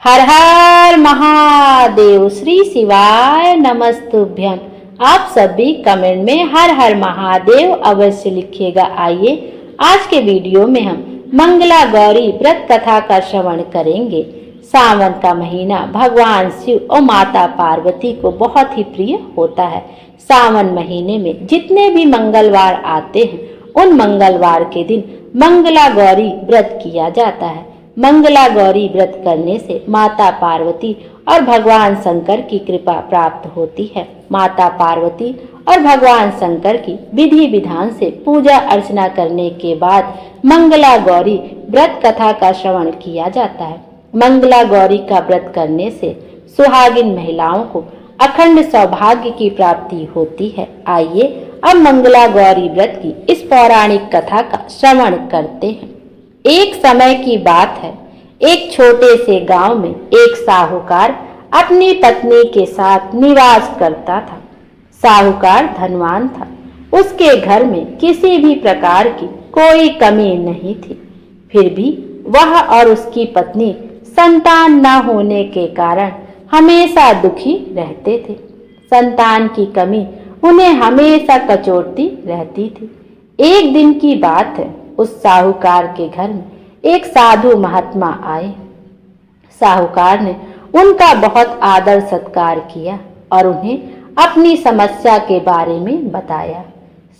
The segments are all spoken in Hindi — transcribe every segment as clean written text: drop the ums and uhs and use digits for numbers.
हर हर महादेव। श्री शिवाय नमस्तुभ्यम। आप सभी कमेंट में हर हर महादेव अवश्य लिखिएगा। आइए आज के वीडियो में हम मंगला गौरी व्रत कथा का श्रवण करेंगे। सावन का महीना भगवान शिव और माता पार्वती को बहुत ही प्रिय होता है। सावन महीने में जितने भी मंगलवार आते हैं उन मंगलवार के दिन मंगला गौरी व्रत किया जाता है। मंगला गौरी व्रत करने से माता पार्वती और भगवान शंकर की कृपा प्राप्त होती है। माता पार्वती और भगवान शंकर की विधि विधान से पूजा अर्चना करने के बाद मंगला गौरी व्रत कथा का श्रवण किया जाता है। मंगला गौरी का व्रत करने से सुहागिन महिलाओं को अखंड सौभाग्य की प्राप्ति होती है। आइए अब मंगला गौरी व्रत की इस पौराणिक कथा का श्रवण करते हैं। एक समय की बात है, एक छोटे से गांव में एक साहूकार अपनी पत्नी के साथ निवास करता था। साहूकार धनवान था। उसके घर में किसी भी प्रकार की कोई कमी नहीं थी। फिर भी वह और उसकी पत्नी संतान न होने के कारण हमेशा दुखी रहते थे। संतान की कमी उन्हें हमेशा कचोटती रहती थी। एक दिन की बात है, उस साहूकार के घर में एक साधु महात्मा आए। साहूकार ने उनका बहुत आदर सत्कार किया और उन्हें अपनी समस्या के बारे में बताया।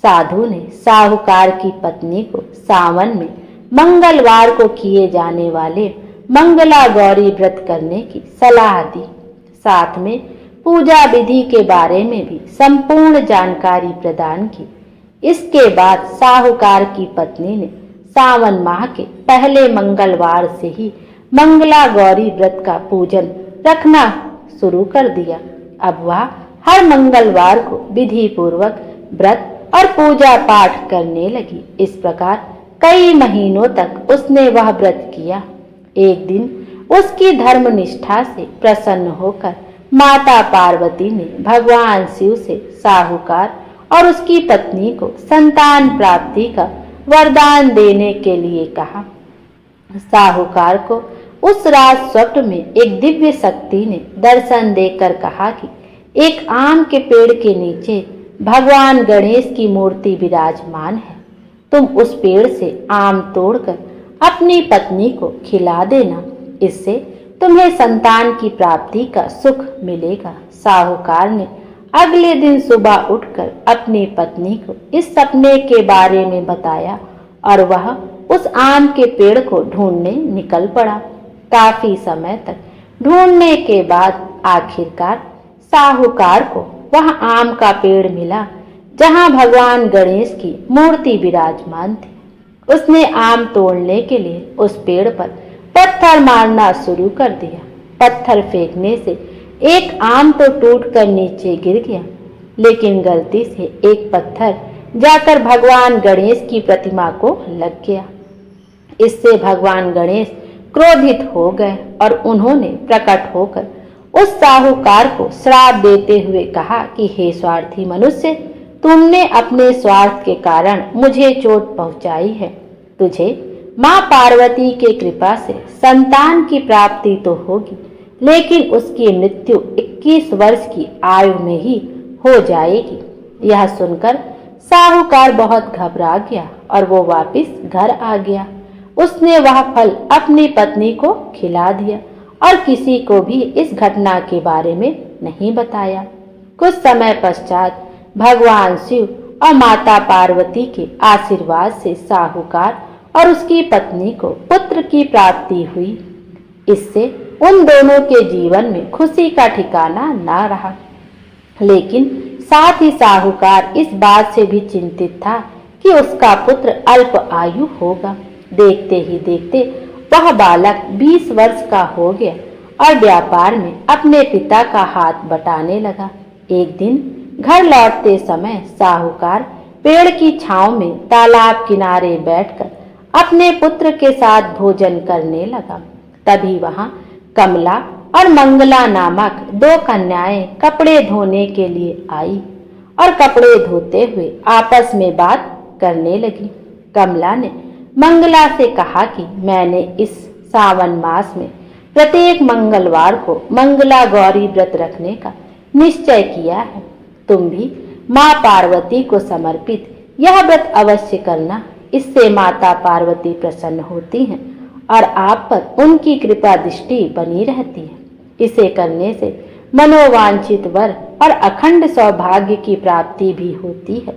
साधु ने साहूकार की पत्नी को सावन में मंगलवार को किए जाने वाले मंगला गौरी व्रत करने की सलाह दी। साथ में पूजा विधि के बारे में भी संपूर्ण जानकारी प्रदान की। इसके बाद साहूकार की पत्नी ने सावन माह के पहले मंगलवार से ही मंगला गौरी व्रत का पूजन रखना शुरू कर दिया। अब वह हर मंगलवार को विधि पूर्वक व्रत और पूजा पाठ करने लगी। इस प्रकार कई महीनों तक उसने वह व्रत किया। एक दिन उसकी धर्मनिष्ठा से प्रसन्न होकर माता पार्वती ने भगवान शिव से साहूकार और उसकी पत्नी को संतान प्राप्ति का वरदान देने के लिए कहा। साहूकार को उस रात स्वप्न में एक दिव्य शक्ति ने दर्शन देकर कहा कि एक आम के पेड़ के नीचे भगवान गणेश की मूर्ति विराजमान है। तुम उस पेड़ से आम तोड़कर अपनी पत्नी को खिला देना, इससे तुम्हें संतान की प्राप्ति का सुख मिलेगा। साहूकार ने अगले दिन सुबह उठकर अपनी पत्नी को इस सपने के बारे में बताया और वह उस आम के पेड़ को ढूंढने निकल पड़ा। काफी समय तक ढूंढने के बाद आखिरकार साहूकार को वह आम का पेड़ मिला जहां भगवान गणेश की मूर्ति विराजमान थी। उसने आम तोड़ने के लिए उस पेड़ पर पत्थर मारना शुरू कर दिया। पत्थर फेंकने से एक आम तो टूटकर नीचे गिर गया, लेकिन गलती से एक पत्थर जाकर भगवान गणेश की प्रतिमा को लग गया। इससे भगवान गणेश क्रोधित हो गए और उन्होंने प्रकट होकर उस साहूकार को श्राप देते हुए कहा कि हे स्वार्थी मनुष्य, तुमने अपने स्वार्थ के कारण मुझे चोट पहुंचाई है। तुझे माँ पार्वती के कृपा से संतान की प्राप्ति तो होगी, लेकिन उसकी मृत्यु 21 वर्ष की आयु में ही हो जाएगी। यह सुनकर साहूकार बहुत घबरा गया और वो वापस घर आ गया। उसने वह फल अपनी पत्नी को खिला दिया और किसी को भी इस घटना के बारे में नहीं बताया। कुछ समय पश्चात भगवान शिव और माता पार्वती के आशीर्वाद से साहूकार और उसकी पत्नी को पुत्र की प्राप्ति हुई। इससे उन दोनों के जीवन में खुशी का ठिकाना न रहा, लेकिन साथ ही साहूकार इस बात से भी चिंतित था कि उसका पुत्र अल्प आयु होगा। देखते ही देखते वह बालक 20 वर्ष का हो गया और व्यापार में अपने पिता का हाथ बटाने लगा। एक दिन घर लौटते समय साहूकार पेड़ की छांव में तालाब किनारे बैठकर अपने पुत्र के साथ भोजन करने लगा। तभी वहां कमला और मंगला नामक 2 कन्याएं कपड़े धोने के लिए आई और कपड़े धोते हुए आपस में बात करने लगी। कमला ने मंगला से कहा कि मैंने इस सावन मास में प्रत्येक मंगलवार को मंगला गौरी व्रत रखने का निश्चय किया है। तुम भी माँ पार्वती को समर्पित यह व्रत अवश्य करना। इससे माता पार्वती प्रसन्न होती हैं और आप पर उनकी कृपा दृष्टि बनी रहती है। इसे करने से मनोवांछित वर और अखंड सौभाग्य की प्राप्ति भी होती है।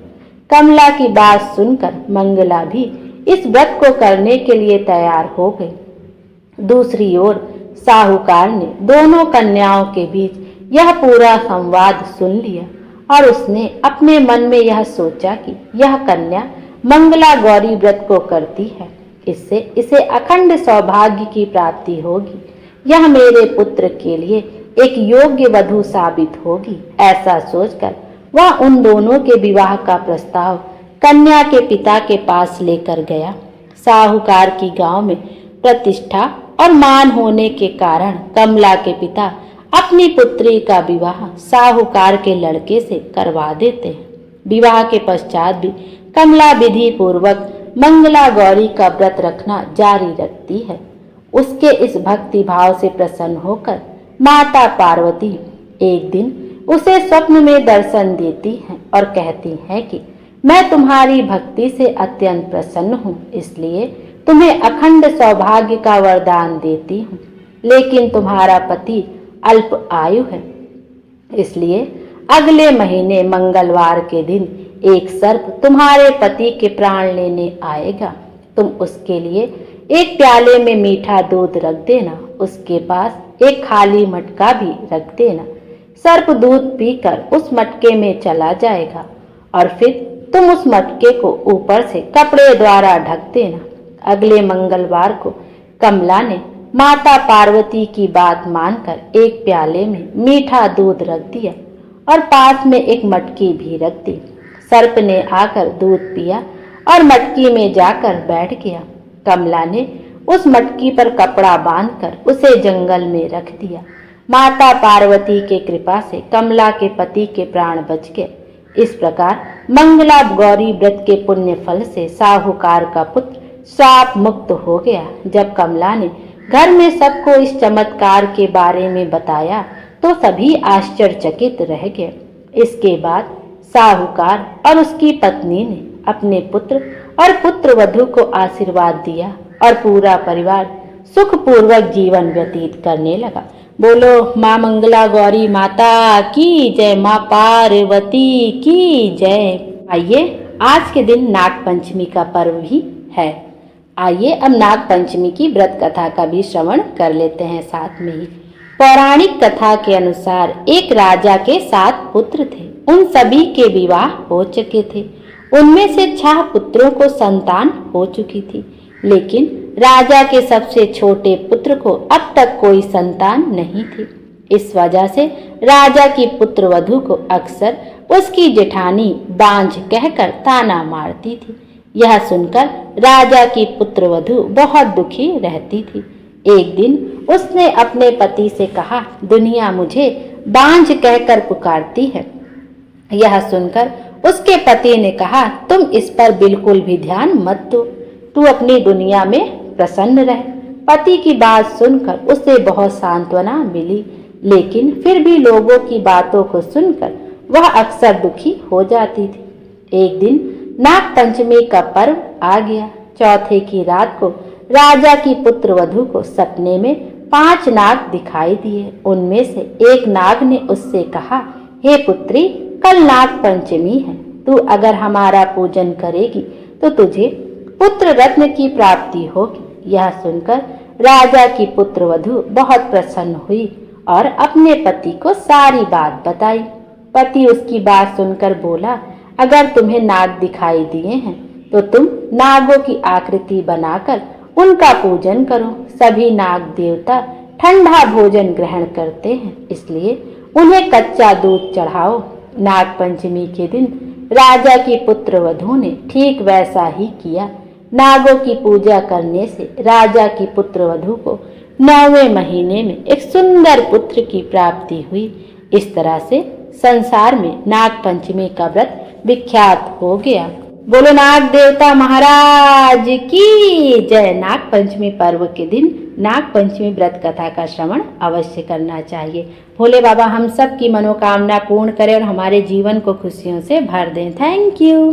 कमला की बात सुनकर मंगला भी इस व्रत को करने के लिए तैयार हो गई। दूसरी ओर साहूकार ने दोनों कन्याओं के बीच यह पूरा संवाद सुन लिया और उसने अपने मन में यह सोचा कि यह कन्या मंगला गौरी व्रत को करती है, इससे इसे अखंड सौभाग्य की प्राप्ति होगी। यह मेरे पुत्र के लिए एक योग्य वधू साबित होगी। ऐसा सोचकर वह उन दोनों के विवाह का प्रस्ताव कन्या के पिता के पास लेकर गया। साहूकार की गांव में प्रतिष्ठा और मान होने के कारण कमला के पिता अपनी पुत्री का विवाह साहूकार के लड़के से करवा देते हैं। विवाह के पश्चात भी कमला विधि पूर्वक मंगला गौरी का व्रत रखना जारी रखती है। उसके इस भक्ति भाव से प्रसन्न होकर माता पार्वती एक दिन उसे स्वप्न में दर्शन देती हैं और कहती हैं कि मैं तुम्हारी भक्ति से अत्यंत प्रसन्न हूँ, इसलिए तुम्हें अखंड सौभाग्य का वरदान देती हूँ। लेकिन तुम्हारा पति अल्प आयु है, इसलिए अगले महीने मंगलवार के दिन एक सर्प तुम्हारे पति के प्राण लेने आएगा। तुम उसके लिए एक प्याले में मीठा दूध रख देना, उसके पास एक खाली मटका भी रख देना। सर्प दूध पीकर उस मटके में चला जाएगा और फिर तुम उस मटके को ऊपर से कपड़े द्वारा ढक देना। अगले मंगलवार को कमला ने माता पार्वती की बात मानकर एक प्याले में मीठा दूध रख दिया और पास में एक मटकी भी रख दी। सर्प ने आकर दूध पिया और मटकी में जाकर बैठ गया। कमला ने उस मटकी पर कपड़ा बांधकर उसे जंगल में रख दिया। माता पार्वती के कृपा से कमला के पति के प्राण बच गए। इस प्रकार मंगला गौरी व्रत के पुण्य फल से साहूकार का पुत्र श्राप मुक्त हो गया। जब कमला ने घर में सबको इस चमत्कार के बारे में बताया तो सभी आश्चर्यचकित रह गए। इसके बाद साहूकार और उसकी पत्नी ने अपने पुत्र और पुत्रवधू को आशीर्वाद दिया और पूरा परिवार सुखपूर्वक जीवन व्यतीत करने लगा। बोलो माँ मंगला गौरी माता की जय, माँ पार्वती की जय। आइए आज के दिन नाग पंचमी का पर्व भी है। आइए अब नाग पंचमी की व्रत कथा का भी श्रवण कर लेते हैं साथ में ही। पौराणिक कथा के अनुसार एक राजा के 7 पुत्र थे। उन सभी के विवाह हो चुके थे। उनमें से 6 पुत्रों को संतान हो चुकी थी, लेकिन राजा के सबसे छोटे पुत्र को अब तक कोई संतान नहीं थी। इस वजह से राजा की पुत्रवधू को अक्सर उसकी जेठानी बांझ कहकर ताना मारती थी। यह सुनकर राजा की पुत्रवधू बहुत दुखी रहती थी। एक दिन उसने अपने पति से कहा, दुनिया मुझे बांझ कहकर पुकारती है। यह सुनकर उसके पति ने कहा, तुम इस पर बिल्कुल भी ध्यान मत दो, तू अपनी दुनिया में प्रसन्न रह। पति की बात सुनकर उसे बहुत सांत्वना मिली, लेकिन फिर भी लोगों की बातों को सुनकर वह अक्सर दुखी हो जाती थी। एक दिन नाग पंचमी का पर्व आ गया। चौथे की रात को राजा की पुत्रवधू को सपने में 5 नाग दिखाई दिए। उनमें से एक नाग ने उससे कहा, हे पुत्री, कल नाग पंचमी है, तू अगर हमारा पूजन करेगी तो तुझे पुत्र रत्न की प्राप्ति होगी। यह सुनकर राजा की पुत्रवधू बहुत प्रसन्न हुई और अपने पति को सारी बात बताई। पति उसकी बात सुनकर बोला, अगर तुम्हें नाग दिखाई दिए हैं तो तुम नागों की आकृति बनाकर उनका पूजन करो। सभी नाग देवता ठंडा भोजन ग्रहण करते हैं, इसलिए उन्हें कच्चा दूध चढ़ाओ। नाग पंचमी के दिन राजा की पुत्रवधू ने ठीक वैसा ही किया। नागों की पूजा करने से राजा की पुत्रवधू को 9वें महीने में एक सुंदर पुत्र की प्राप्ति हुई। इस तरह से संसार में नाग पंचमी का व्रत विख्यात हो गया। बोलो नाग देवता महाराज की जय। नाग पंचमी पर्व के दिन नाग पंचमी व्रत कथा का श्रवण अवश्य करना चाहिए। भोले बाबा हम सब की मनोकामना पूर्ण करें और हमारे जीवन को खुशियों से भर दें। Thank you.